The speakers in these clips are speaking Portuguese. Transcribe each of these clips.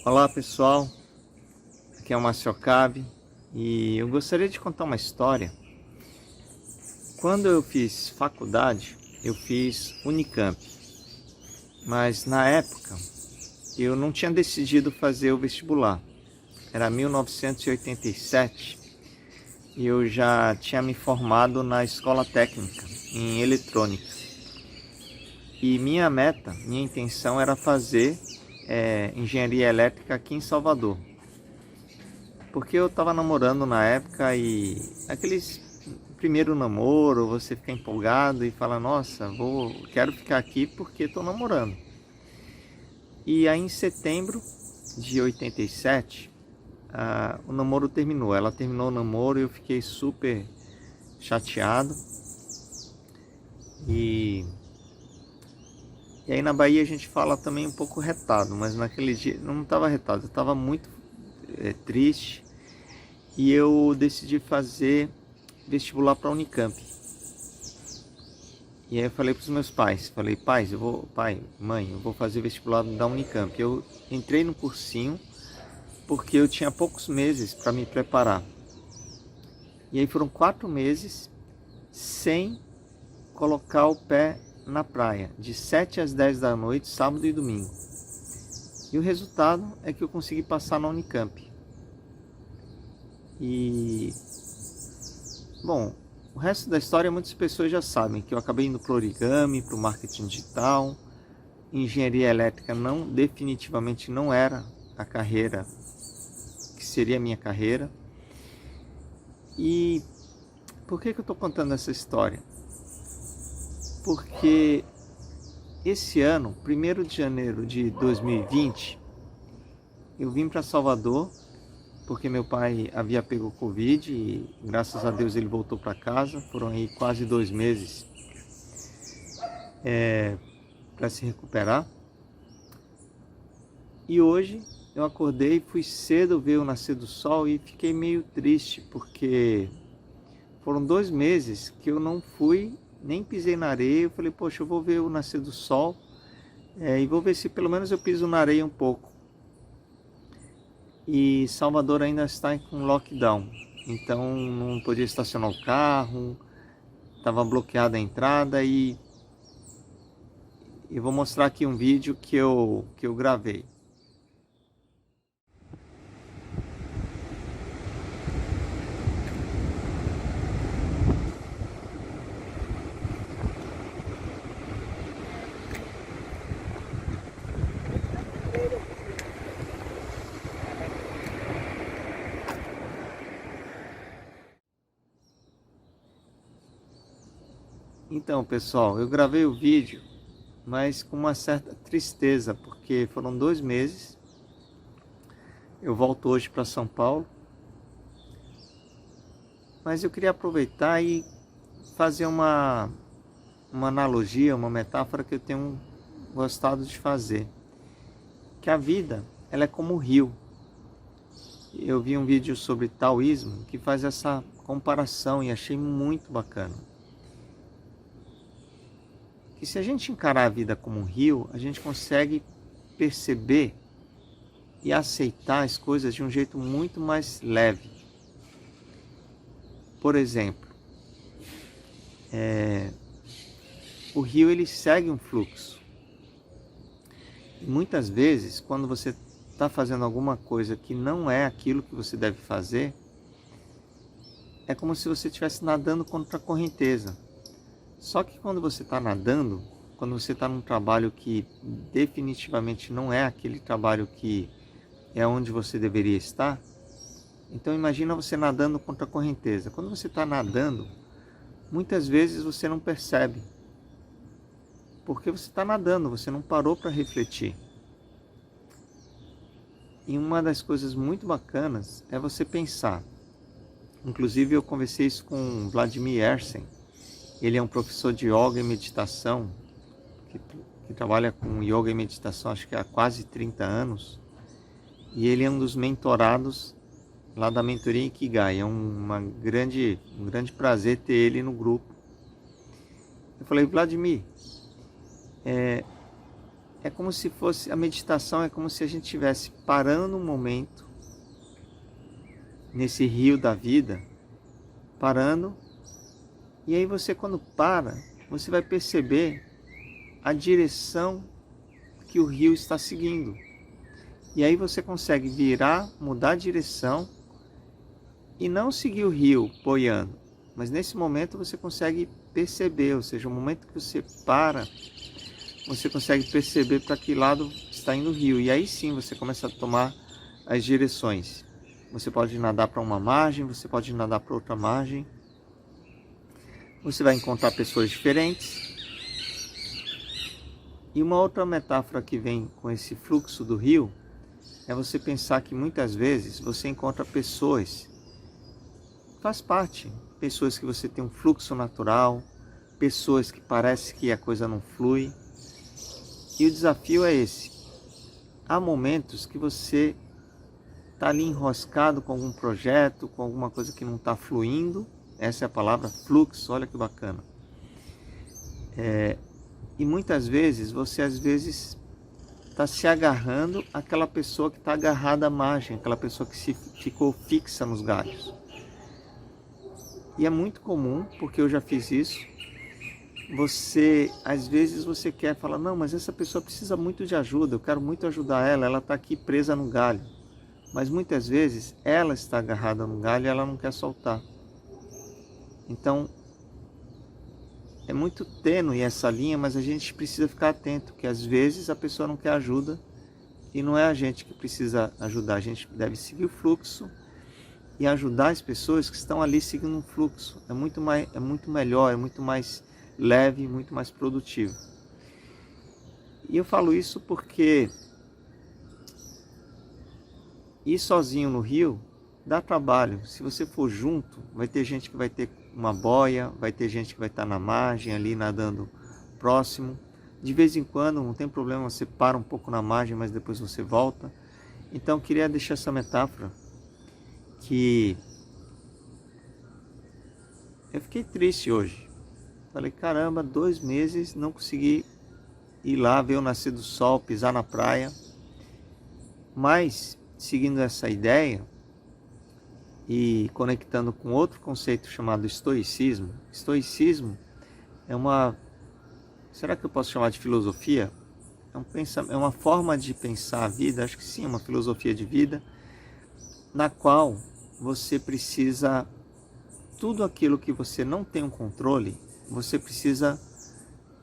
Olá pessoal, aqui é o Márcio Cabe e eu gostaria de contar uma história. Quando eu fiz faculdade, eu fiz Unicamp, mas na época eu não tinha decidido fazer o vestibular. Era 1987 e eu já tinha me formado na escola técnica em eletrônica. E minha meta, minha intenção era fazer engenharia elétrica aqui em Salvador. Porque eu tava namorando na época e aqueles primeiro namoro, você fica empolgado e fala, nossa, quero ficar aqui porque tô namorando. E aí em setembro de 87, o namoro terminou. Ela terminou o namoro e eu fiquei super chateado. E aí na Bahia a gente fala também um pouco retado, mas naquele dia não estava retado, eu estava muito triste. E eu decidi fazer vestibular para a Unicamp. E aí eu falei para os meus pais, pai, mãe, eu vou fazer vestibular da Unicamp. Eu entrei no cursinho porque eu tinha poucos meses para me preparar. E aí foram 4 meses sem colocar o pé na praia, de 7 às 10 da noite, sábado e domingo. E o resultado é que eu consegui passar na Unicamp. E, bom, o resto da história muitas pessoas já sabem, que eu acabei indo para o origami, para o marketing digital. Engenharia elétrica definitivamente não era a carreira que seria a minha carreira. E por que eu estou contando essa história? Porque esse ano, 1º de janeiro de 2020, eu vim para Salvador porque meu pai havia pego Covid e graças a Deus ele voltou para casa. Foram aí quase 2 meses para se recuperar. E hoje eu acordei, fui cedo ver o nascer do sol e fiquei meio triste porque foram 2 meses que eu não fui, nem pisei na areia. Eu falei, poxa, eu vou ver o nascer do sol e vou ver se pelo menos eu piso na areia um pouco. E Salvador ainda está com lockdown, então não podia estacionar o carro, estava bloqueada a entrada. E eu vou mostrar aqui um vídeo que eu gravei. Então pessoal, eu gravei o vídeo, mas com uma certa tristeza, porque foram 2 meses. Eu volto hoje para São Paulo, mas eu queria aproveitar e fazer uma analogia, uma metáfora que eu tenho gostado de fazer. Que a vida, ela é como o rio. Eu vi um vídeo sobre taoísmo que faz essa comparação e achei muito bacana. Que se a gente encarar a vida como um rio, a gente consegue perceber e aceitar as coisas de um jeito muito mais leve. Por exemplo, o rio ele segue um fluxo. E muitas vezes, quando você está fazendo alguma coisa que não é aquilo que você deve fazer, é como se você estivesse nadando contra a correnteza. Só que quando você está nadando, quando você está num trabalho que definitivamente não é aquele trabalho que é onde você deveria estar, então imagina você nadando contra a correnteza. Quando você está nadando, muitas vezes você não percebe, porque você está nadando, você não parou para refletir. E uma das coisas muito bacanas é você pensar. Inclusive eu conversei isso com Vladimir Ersen. Ele é um professor de yoga e meditação, que trabalha com yoga e meditação acho que há quase 30 anos. E ele é um dos mentorados lá da mentoria Ikigai. É um grande prazer ter ele no grupo. Eu falei, Vladimir, é é como se fosse, a meditação é como se a gente estivesse parando um momento, nesse rio da vida, parando, e aí você quando para, você vai perceber a direção que o rio está seguindo. E aí você consegue virar, mudar a direção e não seguir o rio boiando. Mas nesse momento você consegue perceber, ou seja, o momento que você para, você consegue perceber para que lado está indo o rio. E aí sim você começa a tomar as direções. Você pode nadar para uma margem, você pode nadar para outra margem. Você vai encontrar pessoas diferentes. E uma outra metáfora que vem com esse fluxo do rio é você pensar que muitas vezes você encontra pessoas, faz parte, pessoas que você tem um fluxo natural, pessoas que parece que a coisa não flui. E o desafio é esse. Há momentos que você está ali enroscado com algum projeto, com alguma coisa que não está fluindo. Essa é a palavra, fluxo, olha que bacana. E muitas vezes, você está se agarrando àquela pessoa que está agarrada à margem, aquela pessoa que ficou fixa nos galhos. E é muito comum, porque eu já fiz isso, às vezes você quer falar, não, mas essa pessoa precisa muito de ajuda, eu quero muito ajudar ela está aqui presa no galho. Mas muitas vezes ela está agarrada no galho e ela não quer soltar. Então, é muito tênue essa linha, mas a gente precisa ficar atento, que às vezes a pessoa não quer ajuda e não é a gente que precisa ajudar. A gente deve seguir o fluxo e ajudar as pessoas que estão ali seguindo um fluxo. É muito melhor, é muito mais leve, muito mais produtivo. E eu falo isso porque ir sozinho no rio dá trabalho. Se você for junto, vai ter gente que vai ter uma boia, vai ter gente que vai estar na margem ali nadando próximo. De vez em quando, não tem problema, você para um pouco na margem, mas depois você volta. Então, eu queria deixar essa metáfora que eu fiquei triste hoje. Falei, caramba, 2 meses não consegui ir lá ver o nascer do sol, pisar na praia. Mas, seguindo essa ideia e conectando com outro conceito chamado estoicismo. Estoicismo é será que eu posso chamar de filosofia? É uma forma de pensar a vida, acho que sim, uma filosofia de vida, na qual você precisa, tudo aquilo que você não tem um controle, você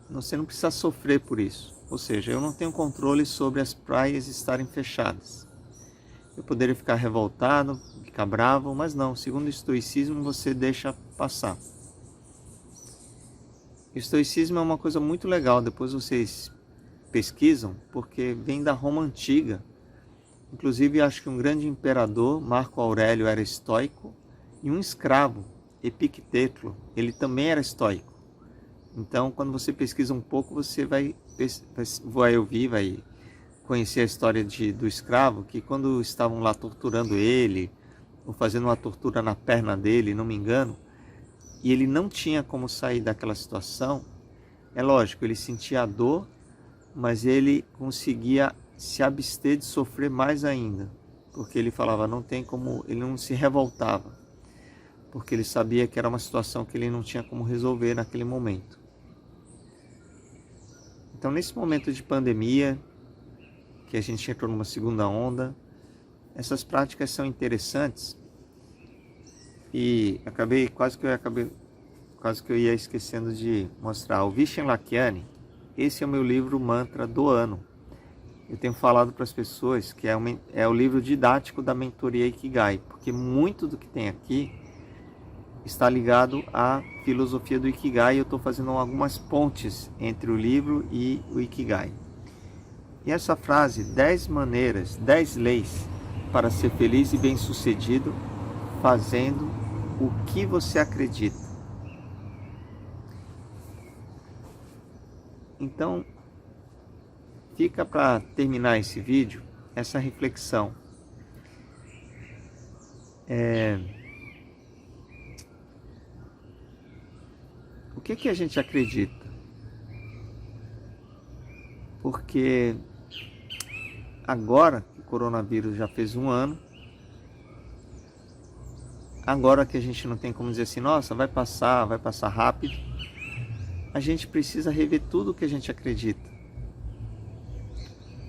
não precisa sofrer por isso. Ou seja, eu não tenho controle sobre as praias estarem fechadas. Eu poderia ficar revoltado, ficar bravo, mas não, segundo o estoicismo você deixa passar. O estoicismo é uma coisa muito legal, depois vocês pesquisam, porque vem da Roma Antiga. Inclusive, acho que um grande imperador, Marco Aurélio, era estoico, e um escravo, Epicteto, ele também era estoico. Então, quando você pesquisa um pouco, você vai ouvir, vai conhecer a história do escravo, que quando estavam lá torturando ele, ou fazendo uma tortura na perna dele, não me engano, e ele não tinha como sair daquela situação, é lógico, ele sentia a dor, mas ele conseguia se abster de sofrer mais ainda, porque ele falava, não tem como, ele não se revoltava, porque ele sabia que era uma situação que ele não tinha como resolver naquele momento. Então, nesse momento de pandemia, que a gente entrou numa segunda onda, essas práticas são interessantes e quase que eu ia esquecendo de mostrar. O Vishen Lakhiani, esse é o meu livro mantra do ano. Eu tenho falado para as pessoas que é o livro didático da mentoria Ikigai, porque muito do que tem aqui está ligado à filosofia do Ikigai. Eu estou fazendo algumas pontes entre o livro e o Ikigai. E essa frase, 10 maneiras, 10 leis para ser feliz e bem-sucedido fazendo o que você acredita. Então, fica para terminar esse vídeo, essa reflexão. O que a gente acredita? porque agora que o coronavírus já fez 1 ano, agora que a gente não tem como dizer assim, nossa, vai passar rápido, a gente precisa rever tudo o que a gente acredita.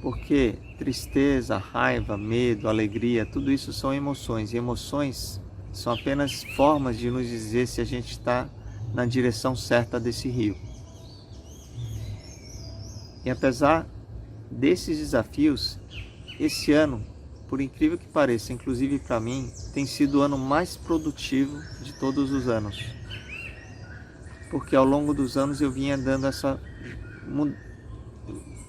Porque tristeza, raiva, medo, alegria, tudo isso são emoções. E emoções são apenas formas de nos dizer se a gente está na direção certa desse rio. E apesar desses desafios, esse ano, por incrível que pareça, inclusive para mim, tem sido o ano mais produtivo de todos os anos. Porque ao longo dos anos eu vinha dando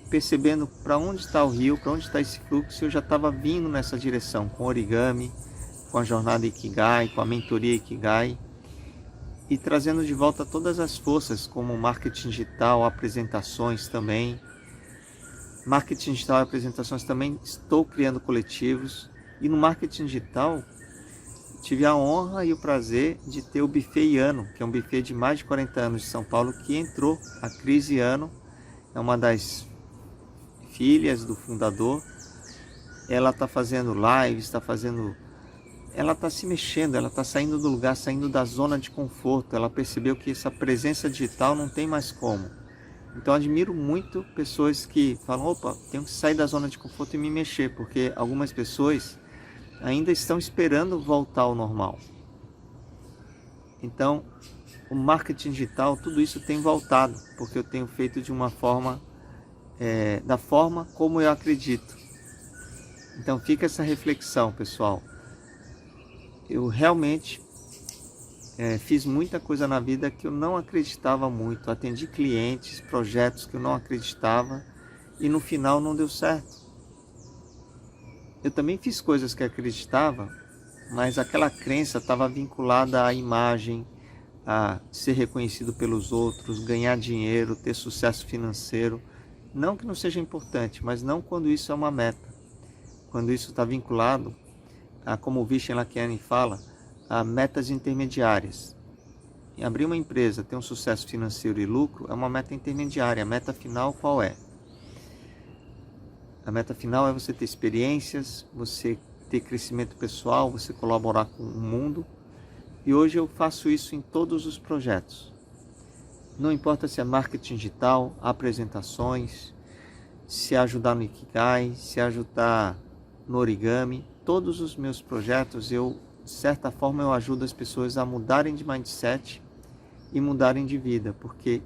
percebendo para onde está o rio, para onde está esse fluxo. Eu já estava vindo nessa direção com origami, com a jornada Ikigai, com a mentoria Ikigai, e trazendo de volta todas as forças, como marketing digital, apresentações também. Marketing digital e apresentações também estou criando coletivos. E no marketing digital tive a honra e o prazer de ter o Buffet Iano, que é um buffet de mais de 40 anos de São Paulo, que entrou, a Cris Iano, é uma das filhas do fundador. Ela está fazendo lives, ela está se mexendo, ela está saindo do lugar, saindo da zona de conforto. Ela percebeu que essa presença digital não tem mais como. Então admiro muito pessoas que falam, opa, tenho que sair da zona de conforto e me mexer, porque algumas pessoas ainda estão esperando voltar ao normal. Então, o marketing digital, tudo isso tem voltado, porque eu tenho feito de uma forma, da forma como eu acredito. Então fica essa reflexão, pessoal. Eu realmente fiz muita coisa na vida que eu não acreditava muito. Atendi clientes, projetos que eu não acreditava e no final não deu certo. Eu também fiz coisas que acreditava, mas aquela crença estava vinculada à imagem, a ser reconhecido pelos outros, ganhar dinheiro, ter sucesso financeiro. Não que não seja importante, mas não quando isso é uma meta. Quando isso está vinculado a, como o Vishen Lakhiani fala, a metas intermediárias. E abrir uma empresa, ter um sucesso financeiro e lucro é uma meta intermediária. A meta final qual é? A meta final é você ter experiências, você ter crescimento pessoal, você colaborar com o mundo. E hoje eu faço isso em todos os projetos. Não importa se é marketing digital, apresentações, se ajudar no Ikigai, se ajudar no origami. Todos os meus projetos, de certa forma, eu ajudo as pessoas a mudarem de mindset e mudarem de vida. Porque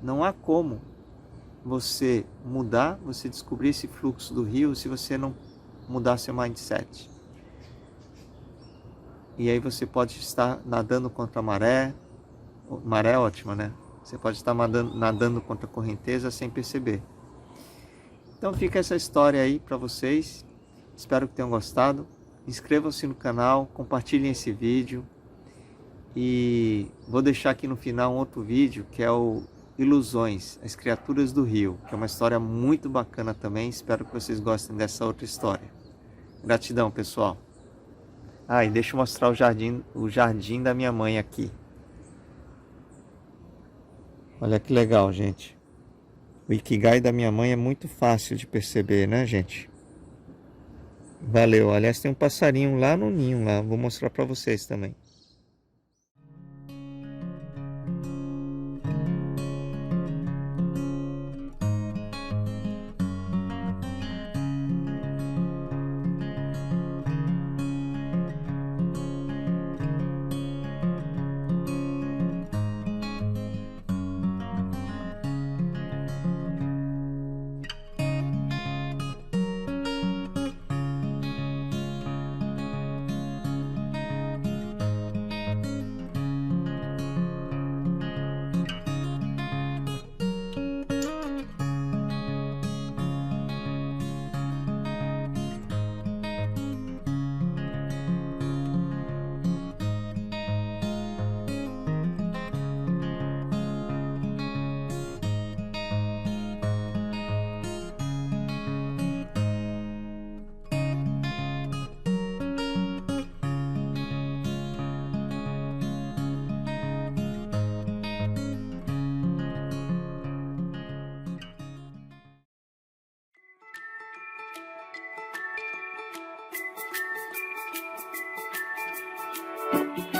não há como você mudar, você descobrir esse fluxo do rio se você não mudar seu mindset. E aí você pode estar nadando contra a maré ótima, né? Você pode estar nadando contra a correnteza sem perceber. Então fica essa história aí para vocês. Espero que tenham gostado. Inscrevam-se no canal, compartilhem esse vídeo. E vou deixar aqui no final um outro vídeo que é o Ilusões, as criaturas do rio, que é uma história muito bacana também. Espero que vocês gostem dessa outra história. Gratidão, pessoal. E deixa eu mostrar o jardim da minha mãe aqui. Olha que legal, gente. O Ikigai da minha mãe é muito fácil de perceber, né, gente? Valeu. Aliás, tem um passarinho lá no ninho, lá. Vou mostrar para vocês também. Música